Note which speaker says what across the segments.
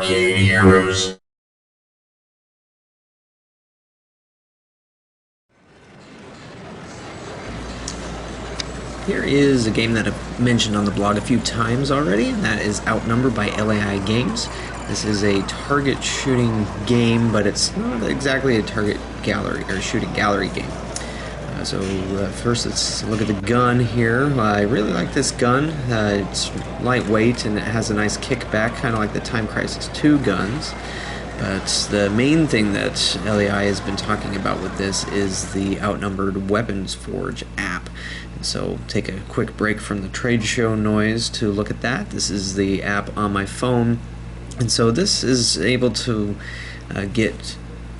Speaker 1: arcade heroes.
Speaker 2: Here is a game that I've mentioned on the blog a few times already, and that is Outnumbered by LAI Games. This is a target shooting game, but it's not exactly a target gallery or shooting gallery game. First let's look at the gun here. I really like this gun. It's lightweight and it has a nice kickback, kind of like the Time Crisis 2 guns. But the main thing that LAI has been talking about with this is the Outnumbered Weapons Forge app. And so take a quick break from the trade show noise to look at that. This is the app on my phone. And so this is able to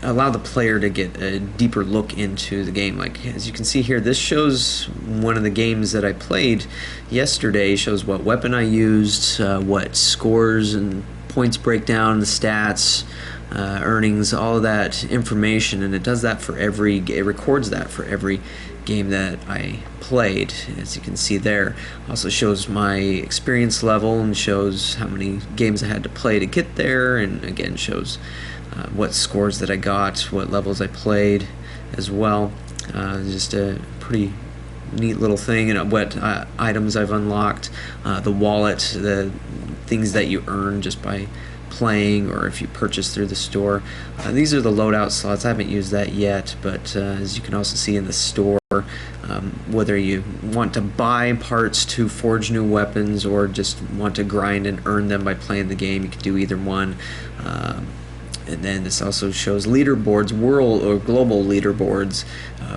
Speaker 2: allow the player to get a deeper look into the game. Like, as you can see here, this shows one of the games that I played yesterday, shows what weapon I used, what scores and points breakdown, the stats, earnings, all of that information, and it does that for it records that for every game that I played. As you can see there, also shows my experience level and shows how many games I had to play to get there, and again shows what scores that I got, what levels I played as well. Just a pretty neat little thing, and what items I've unlocked, the wallet, the things that you earn just by playing or if you purchase through the store. These are the loadout slots. I haven't used that yet, but as you can also see in the store, whether you want to buy parts to forge new weapons or just want to grind and earn them by playing the game, you can do either one. And then this also shows leaderboards, world or global leaderboards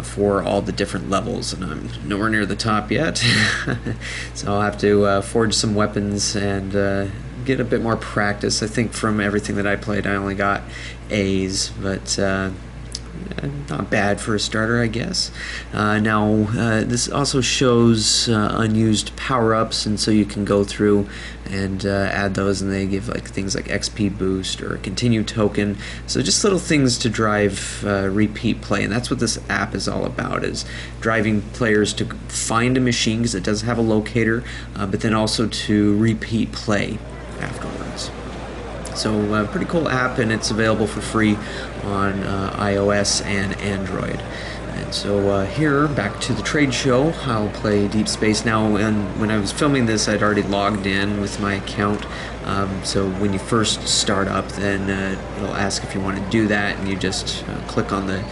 Speaker 2: for all the different levels, and I'm nowhere near the top yet. So I'll have to forge some weapons and get a bit more practice. I think from everything that I played, I only got A's, but not bad for a starter, I guess. This also shows unused power-ups, and so you can go through and add those, and they give like things like XP boost or a continue token. So just little things to drive repeat play, and that's what this app is all about, is driving players to find a machine because it does have a locator, but then also to repeat play afterwards. So pretty cool app, and it's available for free on iOS and Android. And so here, back to the trade show, I'll play Deep Space now. And when I was filming this, I'd already logged in with my account. So when you first start up, then it'll ask if you want to do that, and you just click on the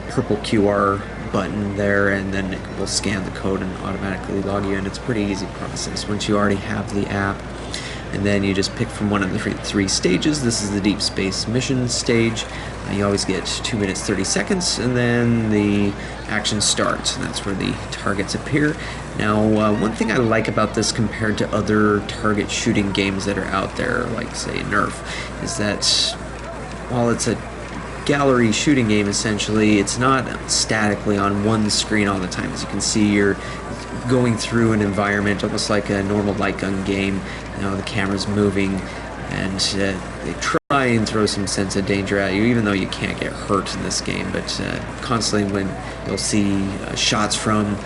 Speaker 2: purple QR button there, and then it will scan the code and automatically log you in. It's a pretty easy process once you already have the app. And then you just pick from one of the three stages. This is the Deep Space Mission stage. You always get 2 minutes 30 seconds, and then the action starts, and that's where the targets appear. Now, one thing I like about this compared to other target shooting games that are out there, like say Nerf, is that while it's a gallery shooting game, essentially, it's not statically on one screen all the time. As you can see, you're going through an environment almost like a normal light gun game. You know, the camera's moving, and they try and throw some sense of danger at you, even though you can't get hurt in this game. But constantly when you'll see shots from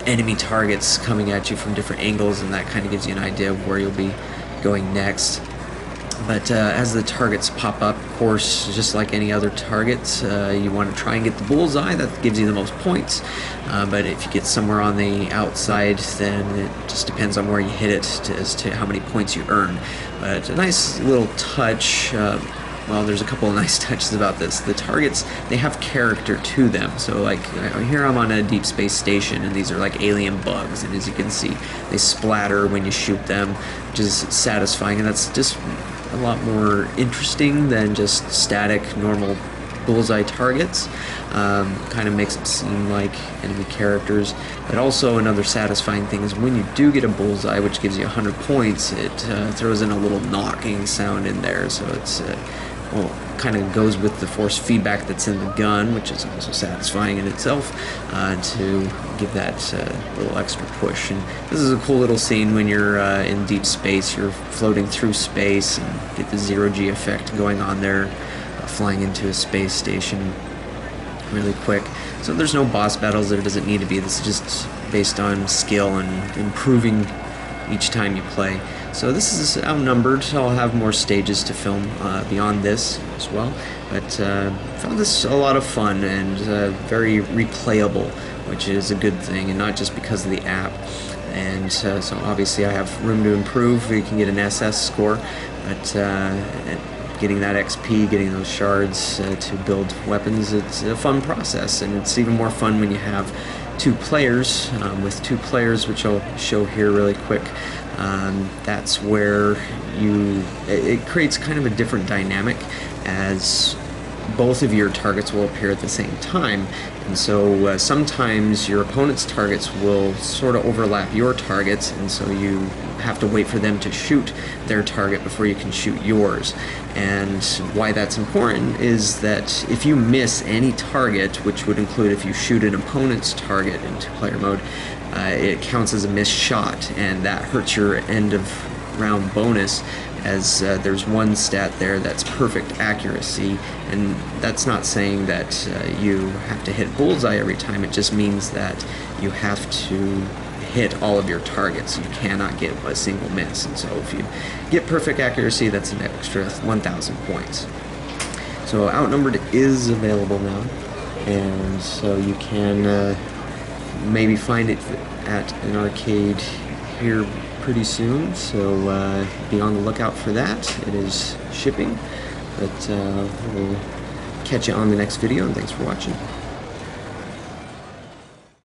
Speaker 2: enemy targets coming at you from different angles, and that kind of gives you an idea of where you'll be going next. But as the targets pop up, of course, just like any other targets, you want to try and get the bullseye. That gives you the most points. But if you get somewhere on the outside, then it just depends on where you hit it as to how many points you earn. But a nice little touch. Well, there's a couple of nice touches about this. The targets, they have character to them. So like here I'm on a deep space station, and these are like alien bugs, and as you can see, they splatter when you shoot them, which is satisfying, and that's just a lot more interesting than just static normal bullseye targets. Kind of makes them seem like enemy characters. But also another satisfying thing is when you do get a bullseye, which gives you 100 points, it throws in a little knocking sound in there, so it's well, kind of goes with the force feedback that's in the gun, which is also satisfying in itself, to give that little extra push. And this is a cool little scene when you're in deep space. You're floating through space and get the zero-G effect going on there, flying into a space station really quick. So there's no boss battles. There doesn't need to be. This is just based on skill and improving each time you play. So this is Outnumbered. I'll have more stages to film beyond this as well, but found this a lot of fun and very replayable, which is a good thing, and not just because of the app. And so obviously I have room to improve. You can get an SS score, but getting that XP, getting those shards to build weapons, it's a fun process, and it's even more fun when you have two players. With two players, which I'll show here really quick, that's where it creates kind of a different dynamic, as both of your targets will appear at the same time. And so sometimes your opponent's targets will sort of overlap your targets, and so you have to wait for them to shoot their target before you can shoot yours. And why that's important is that if you miss any target, which would include if you shoot an opponent's target in two-player mode, it counts as a missed shot, and that hurts your end of round bonus, as there's one stat there that's perfect accuracy, and that's not saying that you have to hit bullseye every time. It just means that you have to hit all of your targets. You cannot get a single miss, and so if you get perfect accuracy, that's an extra 1,000 points. So Outnumbered is available now, and so you can maybe find it at an arcade here pretty soon, so be on the lookout for that. It is shipping, but we'll catch you on the next video, and thanks for watching.